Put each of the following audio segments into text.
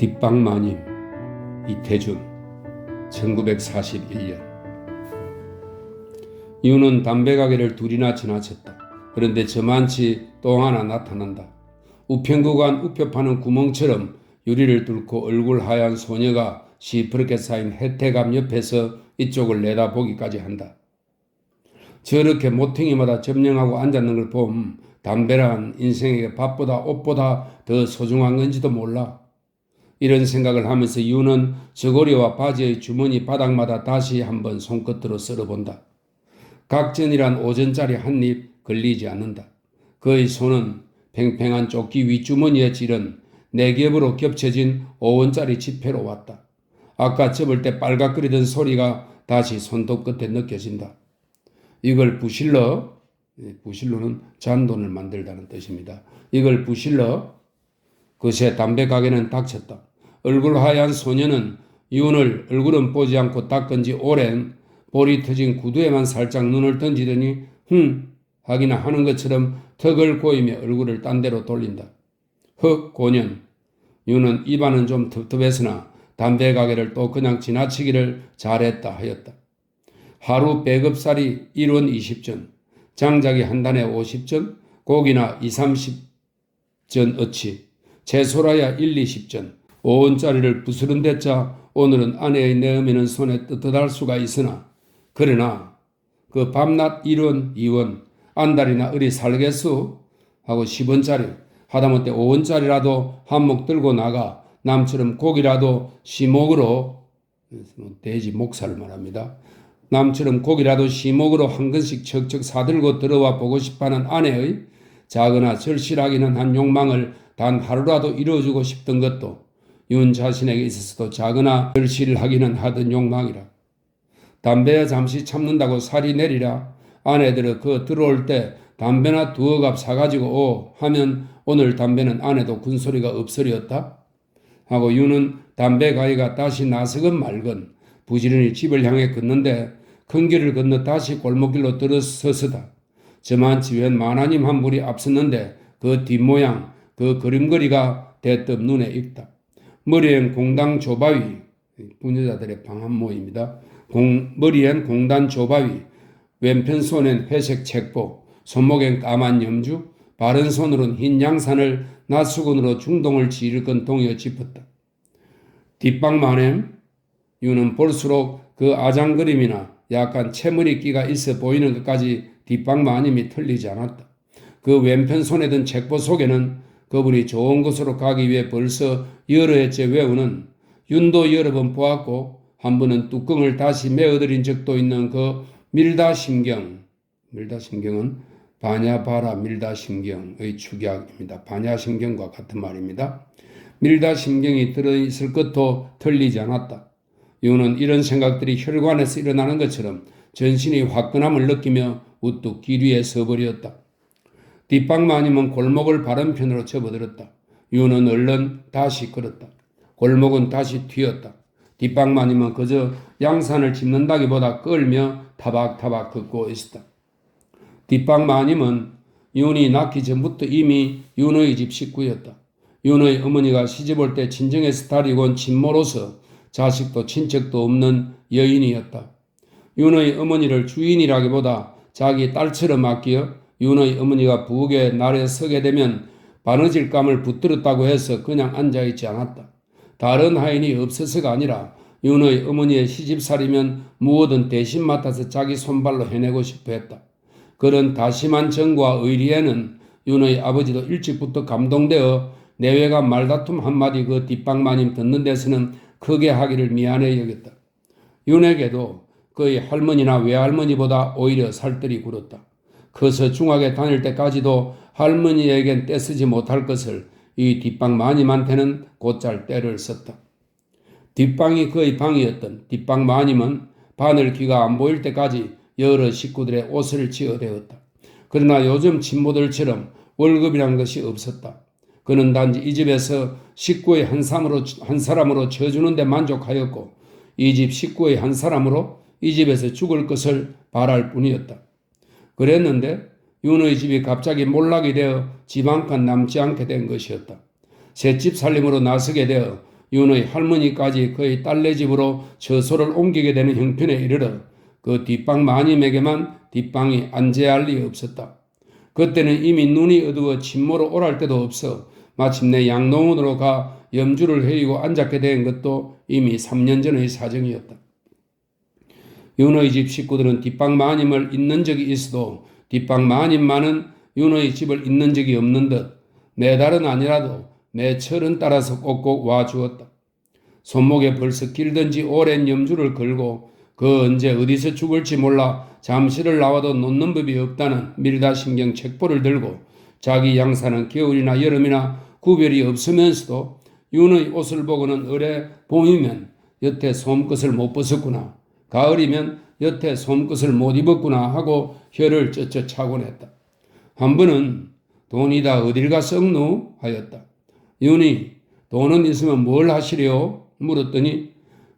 뒷방마님 이태준 1941년. 이유는 담배 가게를 둘이나 지나쳤다. 그런데 저만치 또 하나 나타난다. 우편구간 우표 파는 구멍처럼 유리를 뚫고 얼굴 하얀 소녀가 시퍼렇게 쌓인 혜태감 옆에서 이쪽을 내다보기까지 한다. 저렇게 모퉁이마다 점령하고 앉았는 걸 보면 담배란 인생에게 밥보다 옷보다 더 소중한 건지도 몰라. 이런 생각을 하면서 이유는 저고리와 바지의 주머니 바닥마다 다시 한번 손끝으로 썰어본다. 각전이란 오전짜리 한 입 걸리지 않는다. 그의 손은 팽팽한 조끼 윗주머니에 찌른 4겹으로 겹쳐진 5원짜리 지폐로 왔다. 아까 접을 때 빨갛거리던 소리가 다시 손톱 끝에 느껴진다. 이걸 부실러, 부실러는 잔돈을 만들다는 뜻입니다. 이걸 부실러, 그새 담배 가게는 닥쳤다. 얼굴 하얀 소녀는 이윤을 얼굴은 보지 않고 닦은 지 오랜 볼이 터진 구두에만 살짝 눈을 던지더니 하기나 하는 것처럼 턱을 고이며 얼굴을 딴 데로 돌린다. 흑 고년. 이윤은 입안은 좀 텁텁했으나 담배 가게를 또 그냥 지나치기를 잘했다 하였다. 하루 배급살이 1원 20전, 장작이 한 단에 50전, 고기나 2, 30전 어치, 채소라야 1, 20전, 5원짜리를 부스런 대자 오늘은 아내의 내어미는 손에 떳떳할 수가 있으나 그러나 그 밤낮 1원, 2원, 안달이나 어리 살겠수 하고 10원짜리, 하다못해 5원짜리라도 한몫 들고 나가 남처럼 고기라도 시목으로, 돼지 목살을 말합니다. 남처럼 고기라도 시목으로 한 근씩 척척 사들고 들어와 보고 싶어하는 아내의 작으나 절실하기는 한 욕망을 단 하루라도 이루어주고 싶던 것도 윤 자신에게 있어서도 작으나 절실하기는 하던 욕망이라. 담배야 잠시 참는다고 살이 내리라. 아내들은 그 들어올 때 담배나 두어 갑 사가지고 오 하면 오늘 담배는 아내도 군소리가 없으리었다 하고 윤은 담배 가게가 다시 나서건 말건 부지런히 집을 향해 걷는데 큰 길을 건너 다시 골목길로 들어서서다. 저만치 웬 만화님 한 분이 앞섰는데 그 뒷모양, 그 그림거리가 대뜸 눈에 익다. 머리엔 공당 조바위, 부녀자들의 방한모입니다. 머리엔 공단 조바위, 왼편 손엔 회색 책보, 손목엔 까만 염주, 바른 손으로는 흰 양산을 낯수건으로 중동을 지르건 동여 짚었다. 뒷방마냄, 유는 볼수록 그 아장그림이나 약간 채머리끼가 있어 보이는 것까지 뒷방마님이 틀리지 않았다. 그 왼편 손에 든 책보 속에는 그분이 좋은 곳으로 가기 위해 벌써 여러 해째 외우는 윤도 여러 번 보았고 한 번은 뚜껑을 다시 메어들인 적도 있는 그 밀다심경, 밀다심경은 바냐바라 밀다심경의 축약입니다. 바냐심경과 같은 말입니다. 밀다심경이 들어있을 것도 틀리지 않았다. 이유는 이런 생각들이 혈관에서 일어나는 것처럼 전신이 화끈함을 느끼며 우뚝 길 위에 서버렸다. 뒷방마님은 골목을 바른 편으로 접어들었다. 이유는 얼른 다시 걸었다. 골목은 다시 튀었다. 뒷방마님은 그저 양산을 짚는다기보다 끌며 타박타박 걷고 있었다. 뒷방마님은 윤이 낳기 전부터 이미 윤의 집 식구였다. 윤의 어머니가 시집올 때 친정에서 다리고 온 친모로서 자식도 친척도 없는 여인이었다. 윤의 어머니를 주인이라기보다 자기 딸처럼 아끼어 윤의 어머니가 부엌에 날에 서게 되면 바느질감을 붙들었다고 해서 그냥 앉아있지 않았다. 다른 하인이 없어서가 아니라 윤의 어머니의 시집살이면 무엇든 대신 맡아서 자기 손발로 해내고 싶어 했다. 그런 다심한 정과 의리에는 윤의 아버지도 일찍부터 감동되어 내외가 말다툼 한마디 그 뒷방마님 듣는 데서는 크게 하기를 미안해 여겼다. 윤에게도 그의 할머니나 외할머니보다 오히려 살뜰히 굴었다. 커서 중학에 다닐 때까지도 할머니에겐 떼쓰지 못할 것을 이 뒷방마님한테는 곧잘 때를 썼다. 뒷방이 그의 방이었던 뒷방마님은 바늘 귀가 안 보일 때까지 여러 식구들의 옷을 지어대었다. 그러나 요즘 친모들처럼 월급이란 것이 없었다. 그는 단지 이 집에서 식구의 한 사람으로 쳐주는 데 만족하였고 이 집 식구의 한 사람으로 이 집에서 죽을 것을 바랄 뿐이었다. 그랬는데 윤의 집이 갑자기 몰락이 되어 집 한 칸 남지 않게 된 것이었다. 새집 살림으로 나서게 되어 윤의 할머니까지 그의 딸네 집으로 처소를 옮기게 되는 형편에 이르러 그 뒷방 마님에게만 뒷방이 안재할 리 없었다. 그때는 이미 눈이 어두워 침모로 오랄 데도 없어 마침내 양농원으로 가 염주를 헤이고 앉았게 된 것도 이미 3년 전의 사정이었다. 윤의 집 식구들은 뒷방 마님을 잇는 적이 있어도 뒷방 마님만은 윤의 집을 잇는 적이 없는 듯 매달은 아니라도 매철은 따라서 꼭꼭 와주었다. 손목에 벌써 길든지 오랜 염주를 걸고 그 언제 어디서 죽을지 몰라 잠시를 나와도 놓는 법이 없다는 밀다신경 책보를 들고 자기 양사는 겨울이나 여름이나 구별이 없으면서도 윤의 옷을 보고는 을에 봄이면 여태 솜끝을 못 벗었구나, 가을이면 여태 솜끝을 못 입었구나 하고 혀를 쩌쩌 차곤 했다. 한 번은 돈이 다 어딜 가 썩누 하였다. 윤이 돈은 있으면 뭘 하시려 물었더니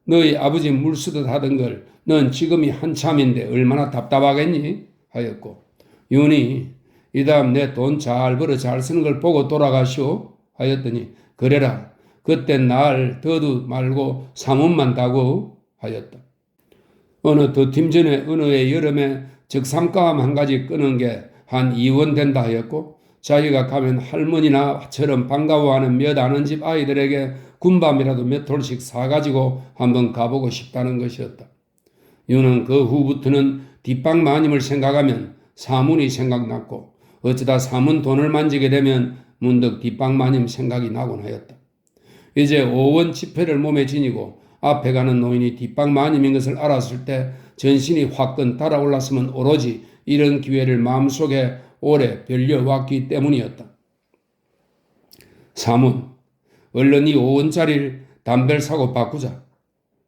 너희 아버지 물쓰듯 하던 걸 넌 지금이 한참인데 얼마나 답답하겠니 하였고, 윤이 이 다음 내 돈 잘 벌어 잘 쓰는 걸 보고 돌아가시오 하였더니 그래라 그땐 날 더도 말고 사문만 다고 하였다. 어느 더팀 전에 어느 해 여름에 적삼감 한 가지 끄는 게 한 2원 된다 하였고, 자기가 가면 할머니나처럼 반가워하는 몇 아는 집 아이들에게 군밤이라도 몇 톨씩 사가지고 한번 가보고 싶다는 것이었다. 윤은 그 후부터는 뒷방 마님을 생각하면 사문이 생각났고 어쩌다 사문 돈을 만지게 되면 문득 뒷방 마님 생각이 나곤 하였다. 이제 5원 지폐를 몸에 지니고 앞에 가는 노인이 뒷방 마님인 것을 알았을 때 전신이 화끈 달아올랐으면 오로지 이런 기회를 마음속에 오래 벌려왔기 때문이었다. 사문, 얼른 이 5원짜리를 담배를 사고 바꾸자.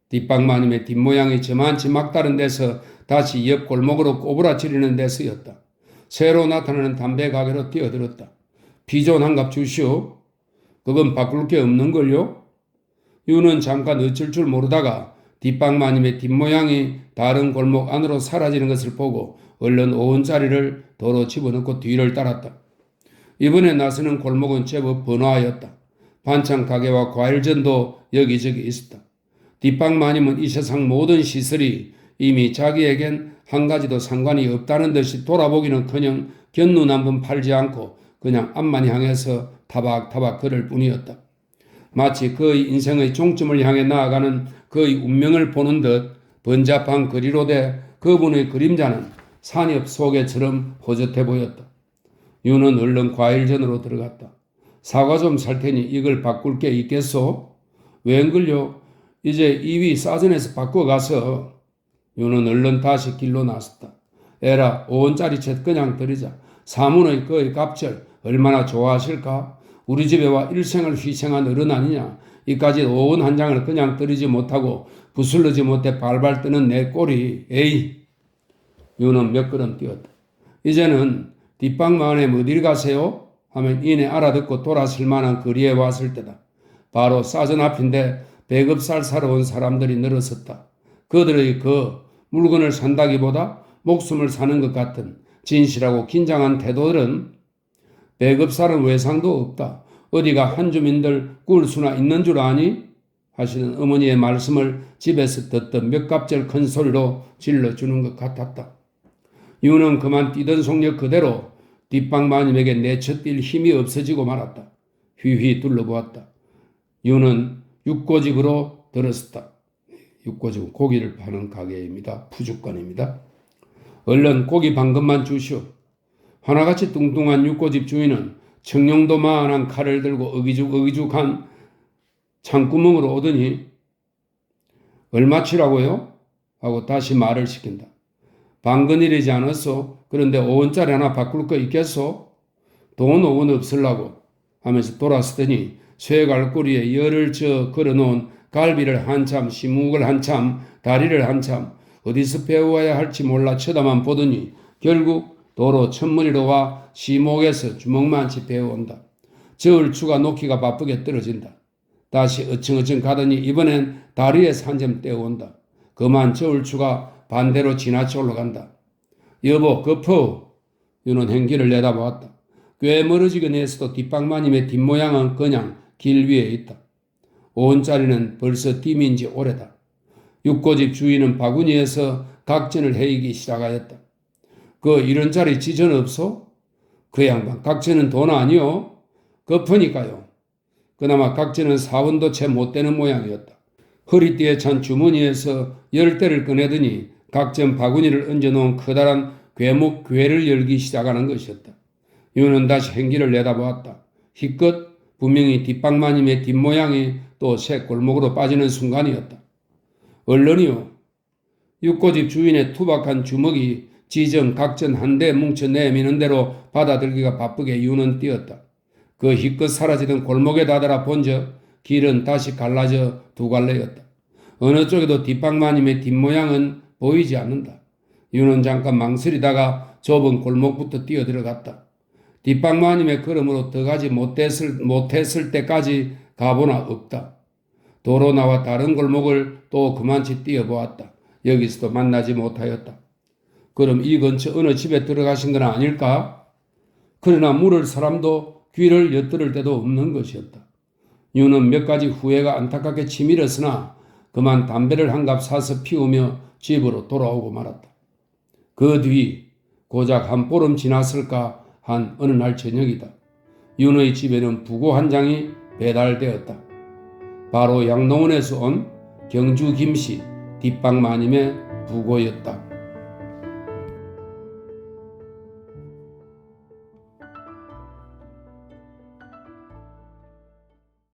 뒷방 마님의 뒷모양이 저만치 막다른 데서 다시 옆 골목으로 꼬부라지르는 데서였다. 새로 나타나는 담배 가게로 뛰어들었다. 비존 한 갑 주시오. 그건 바꿀 게 없는걸요? 윤은 잠깐 어쩔 줄 모르다가 뒷방 마님의 뒷모양이 다른 골목 안으로 사라지는 것을 보고 얼른 5원짜리를 도로 집어넣고 뒤를 따랐다. 이번에 나서는 골목은 제법 번화하였다. 반찬 가게와 과일전도 여기저기 있었다. 뒷방 마님은 이 세상 모든 시설이 이미 자기에겐 한 가지도 상관이 없다는 듯이 돌아보기는커녕 곁눈 한 번 팔지 않고 그냥 앞만 향해서 타박타박 걸을 뿐이었다. 마치 그의 인생의 종점을 향해 나아가는 그의 운명을 보는 듯 번잡한 거리로 돼 그분의 그림자는 산엽 속에처럼 허젓해 보였다. 윤은 얼른 과일전으로 들어갔다. 사과 좀 살 테니 이걸 바꿀 게 있겠소? 웬걸요? 이제 이위 싸전에서 바꿔가서. 윤은 얼른 다시 길로 나섰다. 에라 5원짜리 챗 그냥 드리자. 사문의 그의 갑절 얼마나 좋아하실까? 우리 집에 와 일생을 희생한 어른 아니냐. 이까지 5원 한 장을 그냥 드리지 못하고 부슬러지 못해 발발 뜨는 내 꼴이. 에이. 윤은 몇 걸음 뛰었다. 이제는 뒷방 마을에 어딜 가세요? 하면 이내 알아듣고 돌아설 만한 거리에 왔을 때다. 바로 싸전 앞인데 배급살 사러 온 사람들이 늘어섰다. 그들의 그 물건을 산다기보다 목숨을 사는 것 같은 진실하고 긴장한 태도들은 배급살은 외상도 없다. 어디가 한주민들 꿀수나 있는 줄 아니? 하시는 어머니의 말씀을 집에서 듣던 몇 갑절 큰 소리로 질러주는 것 같았다. 윤은 그만 뛰던 속력 그대로 뒷방 마님에게 내쳐뛸 힘이 없어지고 말았다. 휘휘 둘러보았다. 윤은 육고집으로 들었었다. 육고집은 고기를 파는 가게입니다. 푸주권입니다. 얼른 고기 반금만 주시오. 하나같이 뚱뚱한 육고집 주인은 청룡도만한 칼을 들고 어기죽어기죽한 창구멍으로 오더니 얼마치라고요? 하고 다시 말을 시킨다. 방근이라지 않았소? 그런데 5원짜리 하나 바꿀 거 있겠소? 돈 5원 없을라고 하면서 돌아서더니 쇠갈고리에 열을 저 걸어놓은 갈비를 한참, 시묵을 한참, 다리를 한참 어디서 배워야 할지 몰라 쳐다만 보더니 결국 도로 첫머리로 와 시목에서 주먹만치 배워온다. 저울추가 놓기가 바쁘게 떨어진다. 다시 어청어청 가더니 이번엔 다리에서 한 점 떼어온다. 그만 저울추가 반대로 지나쳐 올라간다. 여보 급호. 윤은 행기를 내다보았다. 꽤 멀어지긴 했어도 뒷방마님의 뒷모양은 그냥 길 위에 있다. 5원짜리는 벌써 띠민 지 오래다. 육고집 주인은 바구니에서 각전을 해이기 시작하였다. 그 1원짜리 지전 없소? 그 양반 각전은 돈 아니오? 급하니까요. 그나마 각전은 4원도 채 못 되는 모양이었다. 허리띠에 찬 주머니에서 열대를 꺼내더니 각전 바구니를 얹어놓은 커다란 괴목 괴를 열기 시작하는 것이었다. 유는 다시 행기를 내다보았다. 희끗 분명히 뒷방마님의 뒷모양이 또 새 골목으로 빠지는 순간이었다. 얼른이요. 육고집 주인의 투박한 주먹이 지정 각전 한 대 뭉쳐 내미는 대로 받아들기가 바쁘게 유는 뛰었다. 그 희끗 사라지던 골목에 다다라 본적 길은 다시 갈라져 두 갈래였다. 어느 쪽에도 뒷방마님의 뒷모양은 보이지 않는다. 유는 잠깐 망설이다가 좁은 골목부터 뛰어들어갔다. 뒷방마님의 걸음으로 더 가지 못했을 때까지 가보나 없다. 도로 나와 다른 골목을 또 그만치 뛰어보았다. 여기서도 만나지 못하였다. 그럼 이 근처 어느 집에 들어가신 건 아닐까? 그러나 물을 사람도 귀를 엿들을 데도 없는 것이었다. 유는 몇 가지 후회가 안타깝게 치밀었으나 그만 담배를 한 갑 사서 피우며 집으로 돌아오고 말았다. 그 뒤 고작 한 보름 지났을까 한 어느 날 저녁이다. 윤의 집에는 부고 한 장이 배달되었다. 바로 양농원에서 온 경주 김씨 뒷방마님의 부고였다.